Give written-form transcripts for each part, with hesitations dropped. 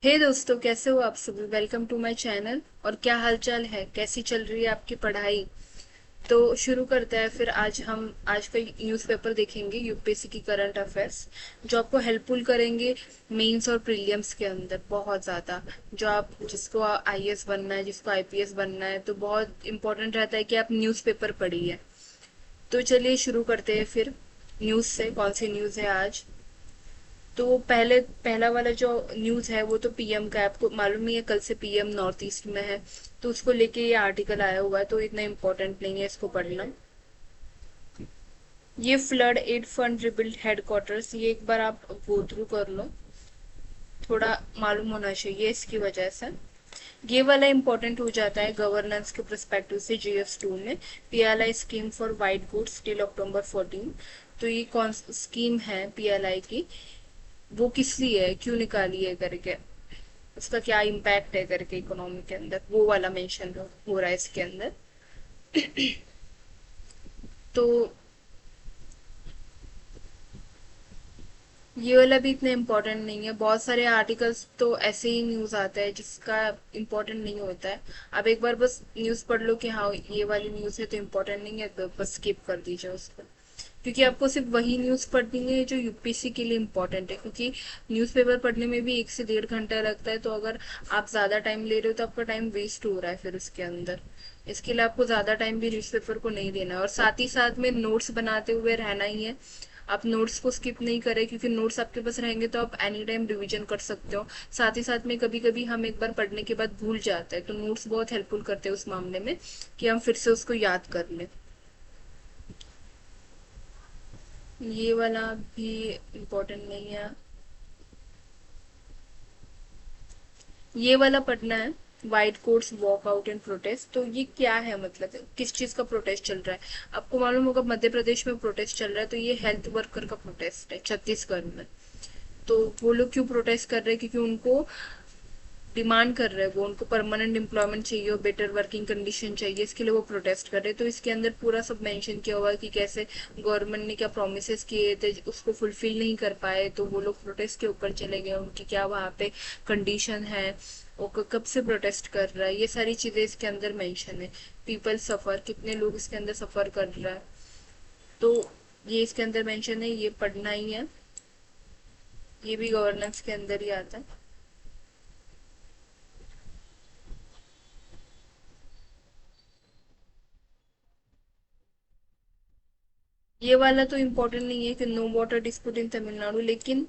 हे दोस्तों, कैसे हो आप सभी। Welcome to my channel. और क्या हालचाल है, कैसी चल रही है आपकी पढ़ाई। तो शुरू करते हैं फिर। आज का न्यूज़पेपर देखेंगे, यूपीएससी की करंट अफेयर्स, जो आपको हेल्पफुल करेंगे मेंस और प्रीलिम्स के अंदर बहुत ज़्यादा। जो आप जिसको आईएएस बनना है, जिसको आईपीएस बनना है, तो बहुत इंपॉर्टेंट रहता है कि आप न्यूज़पेपर पढ़िए। तो चलिए शुरू करते हैं फिर। न्यूज़ से कौन सी न्यूज़ है आज। तो पहला वाला जो न्यूज़ है वो तो पीएम का है। आपको मालूम ही है, कल से पीएम नॉर्थ ईस्ट में है। तो उसको लेके ये आर्टिकल आया हुआ है, तो इतना इम्पोर्टेंट नहीं है इसको पढ़ना। ये flood aid fund rebuild headquarters, ये एक बार आप गो थ्रू कर लो, थोड़ा मालूम होना चाहिए इसकी वजह से। ये वाला इम्पोर्टेंट हो जाता है गवर्नेंस के परस्पेक्टिव से। जीएस2 में PLI scheme for white goods till October 14। तो ये कौन स्कीम है पीएलआई की, वो किस लिए है, क्यों निकाली है करके, उसका क्या इम्पैक्ट है करके इकोनॉमी के अंदर, वो वाला मेंशन हो रहा है इसके अंदर। तो ये वाला भी इतना इम्पोर्टेंट नहीं है। बहुत सारे आर्टिकल्स तो ऐसे ही न्यूज़ आता है जिसका इम्पोर्टेंट नहीं होता है। आप एक बार बस न्यूज़ पढ़ लो कि हाँ ये वाली न्यूज़ है तो इम्पोर्टेंट नहीं है, तो बस स्किप कर दीजिए उसको। क्योंकि आपको सिर्फ वही न्यूज़ पढ़नी है जो यूपीएससी के लिए इम्पोर्टेंट है। क्योंकि न्यूज़पेपर पढ़ने में भी 1 से 1.5 घंटा लगता है, तो अगर आप ज़्यादा टाइम ले रहे हो तो आपका टाइम वेस्ट हो रहा है फिर उसके अंदर। इसके लिए आपको ज़्यादा टाइम भी न्यूज़पेपर को नहीं देना है, और साथ ही साथ में नोट्स बनाते हुए रहना ही है। आप नोट्स को स्किप नहीं करें, क्योंकि नोट्स आपके पास रहेंगे तो आप एनी टाइम रिवीजन कर सकते हो। साथ ही साथ में कभी कभी हम एक बार पढ़ने के बाद भूल जाते हैं, तो नोट्स बहुत हेल्पफुल करते हैं उस मामले में, कि हम फिर से उसको याद कर लें। ये वाला भी इम्पोर्टेंट नहीं है। ये वाला पढ़ना है, white quotes walk out in protest. तो ये क्या है, मतलब किस चीज का प्रोटेस्ट चल रहा है। आपको मालूम होगा मध्य प्रदेश में प्रोटेस्ट चल रहा है, तो ये हेल्थ वर्कर का प्रोटेस्ट है छत्तीसगढ़ में। तो वो लोग क्यों प्रोटेस्ट कर रहे हैं, क्योंकि उनको डिमांड कर रहे हैं, वो उनको परमानेंट एम्प्लॉयमेंट चाहिए और बेटर वर्किंग कंडीशन चाहिए, इसके लिए वो प्रोटेस्ट कर रहे हैं। तो इसके अंदर पूरा सब मेंशन किया हुआ है कि कैसे गवर्नमेंट ने क्या प्रोमिस किए थे उसको फुलफिल नहीं कर पाए, तो वो लोग प्रोटेस्ट के ऊपर चले गए, उनकी क्या वहाँ पे कंडीशन है, वो कब से प्रोटेस्ट कर रहा है, ये सारी चीजें इसके अंदर मेंशन है। पीपल सफर, कितने लोग इसके अंदर सफर कर रहा है, तो ये इसके अंदर मेंशन है, ये पढ़ना ही है। ये भी गवर्नेंस के अंदर ही आता है। ये वाला तो इम्पोर्टेंट नहीं है कि no water dispute in Tamil Nadu, लेकिन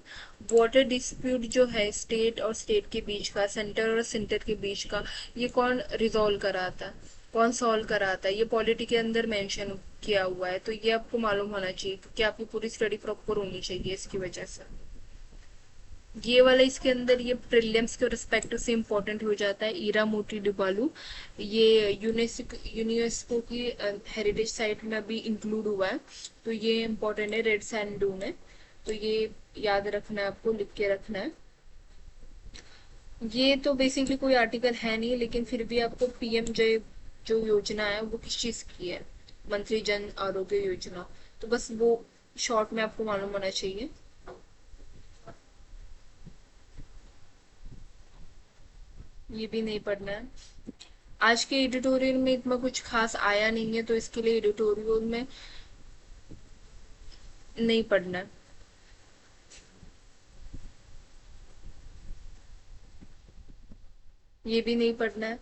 वाटर डिस्प्यूट जो है स्टेट और स्टेट के बीच का, सेंटर और सेंटर के बीच का, ये कौन रिजॉल्व कराता है, कौन सॉल्व कराता है, ये पॉलिटी के अंदर मेंशन किया हुआ है। तो ये आपको मालूम होना चाहिए, क्योंकि आपकी पूरी स्टडी प्रॉपर होनी चाहिए इसकी वजह से। ये वाला इसके अंदर ये प्रीलिम्स के रिस्पेक्टिव से इम्पोर्टेंट हो जाता है। ईरा मोती डिबालू, ये यूनेस्को की हेरिटेज साइट में अभी इंक्लूड हुआ है, तो ये इम्पोर्टेंट है रेड सैंड डून है। तो ये याद रखना है, आपको लिख के रखना है। ये तो बेसिकली कोई आर्टिकल है नहीं, लेकिन फिर भी आपको पीएम जय जो योजना है वो किस चीज की है, मंत्री जन आरोग्य योजना। तो बस वो शॉर्ट में आपको मालूम होना चाहिए। ये भी नहीं पढ़ना है। आज के एडिटोरियल में इतना कुछ खास आया नहीं है, तो इसके लिए एडिटोरियल में नहीं पढ़ना है। ये भी नहीं पढ़ना है।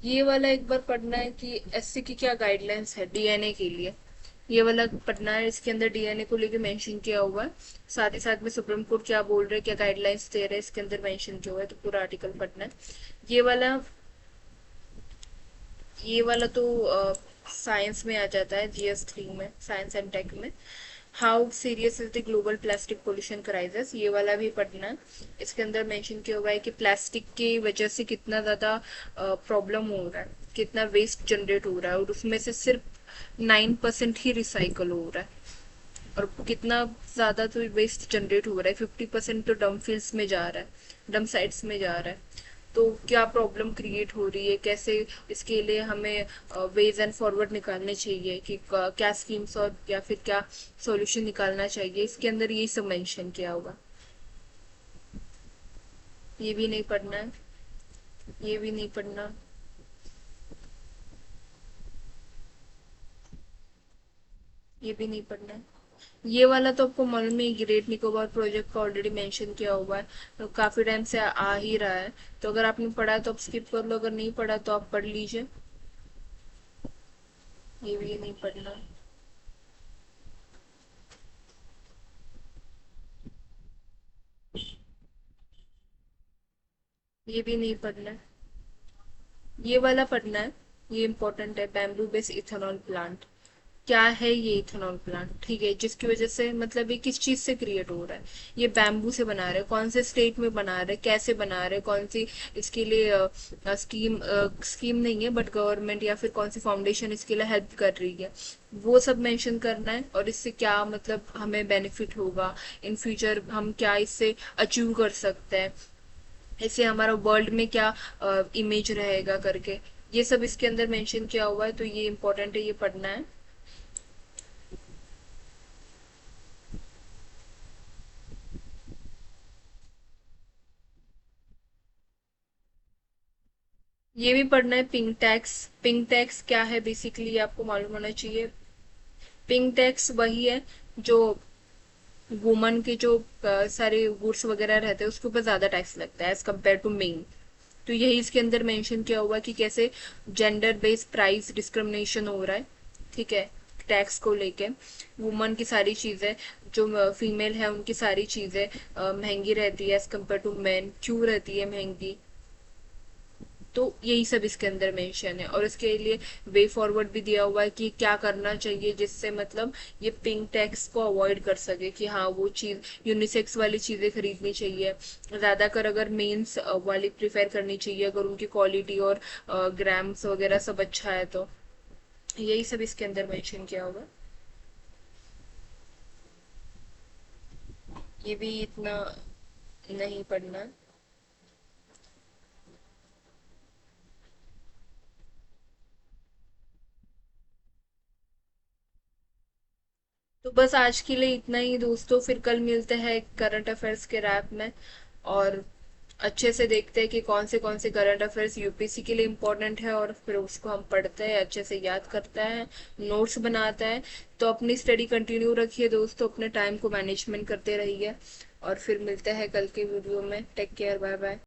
ये वाला एक बार पढ़ना है कि एससी की क्या गाइडलाइंस है डीएनए के लिए। ये वाला पढ़ना है, इसके अंदर डीएनए को लेके मेंशन किया हुआ है। साथ ही साथ में सुप्रीम कोर्ट क्या बोल रहे हैं, क्या गाइडलाइंस दे रहे हैं, इसके अंदर मेंशन किया हुआ है, तो पूरा आर्टिकल पढ़ना है। ये वाला ये वाला तो साइंस में आ जाता है, जीएस3 में, साइंस एंड टेक में। How serious is the global plastic pollution crisis, ये वाला भी पढ़ना है। इसके अंदर मेंशन किया हुआ है कि प्लास्टिक की वजह से कितना ज़्यादा प्रॉब्लम हो रहा है, कितना वेस्ट जनरेट हो रहा है, और उसमें से सिर्फ 9% ही रिसाइकल हो रहा है। और कितना ज़्यादा तो वेस्ट जनरेट हो रहा है, 50% तो डम फील्ड्स में जा रहा है, डम साइट्स में जा रहा है। तो क्या प्रॉब्लम क्रिएट हो रही है, कैसे इसके लिए हमें वेज एंड फॉरवर्ड निकालने चाहिए, कि क्या स्कीम्स और या फिर क्या सॉल्यूशन निकालना चाहिए, इसके अंदर यही सब मेंशन किया होगा। ये भी नहीं पढ़ना है, ये भी नहीं पढ़ना, ये भी नहीं पढ़ना है। ये वाला तो आपको मालूम है, ग्रेट निकोबार प्रोजेक्ट का ऑलरेडी मेंशन किया हुआ है, तो काफी टाइम से आ ही रहा है। तो अगर आपने पढ़ा है तो आप स्किप कर लो, अगर नहीं पढ़ा तो आप पढ़ लीजिए। ये भी नहीं पढ़ना, ये भी नहीं पढ़ना है। ये वाला पढ़ना है, ये इम्पोर्टेंट है, बैम्बू बेस इथेनॉल प्लांट। क्या है ये इथेनॉल प्लांट, ठीक है, जिसकी वजह से मतलब ये किस चीज से क्रिएट हो रहा है। ये बैम्बू से बना रहे हैं, कौन से स्टेट में बना रहे हैं, कैसे बना रहे हैं, कौन सी इसके लिए स्कीम नहीं है, बट गवर्नमेंट या फिर कौन सी फाउंडेशन इसके लिए हेल्प कर रही है, वो सब मेंशन करना है। और इससे क्या मतलब हमें बेनिफिट होगा, इन फ्यूचर हम क्या इससे अचीव कर सकते हैं, इससे हमारा वर्ल्ड में क्या इमेज रहेगा करके, ये सब इसके अंदर मेंशन किया हुआ है। तो ये इम्पोर्टेंट है, ये पढ़ना है। ये भी पढ़ना है, पिंक टैक्स। पिंक टैक्स क्या है बेसिकली आपको मालूम होना चाहिए। पिंक टैक्स वही है जो वुमन के जो सारे गुड्स वगैरह रहते हैं उसके ऊपर ज्यादा टैक्स लगता है एज कम्पेयर टू मेन। तो यही इसके अंदर मेंशन किया हुआ है कि कैसे जेंडर बेस्ड प्राइस डिस्क्रिमिनेशन हो रहा है, ठीक है, टैक्स को लेके। वुमन की सारी चीजें, जो फीमेल है उनकी सारी चीजें महंगी रहती है एज कम्पेयर टू मैन, क्यों रहती है महंगी। तो यही सब इसके अंदर मेंशन है, और इसके लिए वे फॉरवर्ड भी दिया हुआ है कि क्या करना चाहिए जिससे मतलब ये पिंक टैक्स को अवॉइड कर सके, कि हाँ वो चीज यूनिसेक्स वाली चीजें खरीदनी चाहिए ज्यादातर, अगर मेंस वाली प्रिफेर करनी चाहिए, अगर उनकी क्वालिटी और ग्राम्स वगैरह सब अच्छा है तो। यही सब इसके अंदर मेंशन किया होगा। ये भी इतना नहीं पढ़ना। तो बस आज के लिए इतना ही दोस्तों, फिर कल मिलते हैं करंट अफेयर्स के रैप में, और अच्छे से देखते हैं कि कौन से करंट अफेयर्स यूपीएससी के लिए इम्पोर्टेंट है, और फिर उसको हम पढ़ते हैं, अच्छे से याद करते हैं, नोट्स बनाते हैं। तो अपनी स्टडी कंटिन्यू रखिए दोस्तों, अपने टाइम को मैनेजमेंट करते रहिए, और फिर मिलते हैं कल के वीडियो में। Take care, bye bye.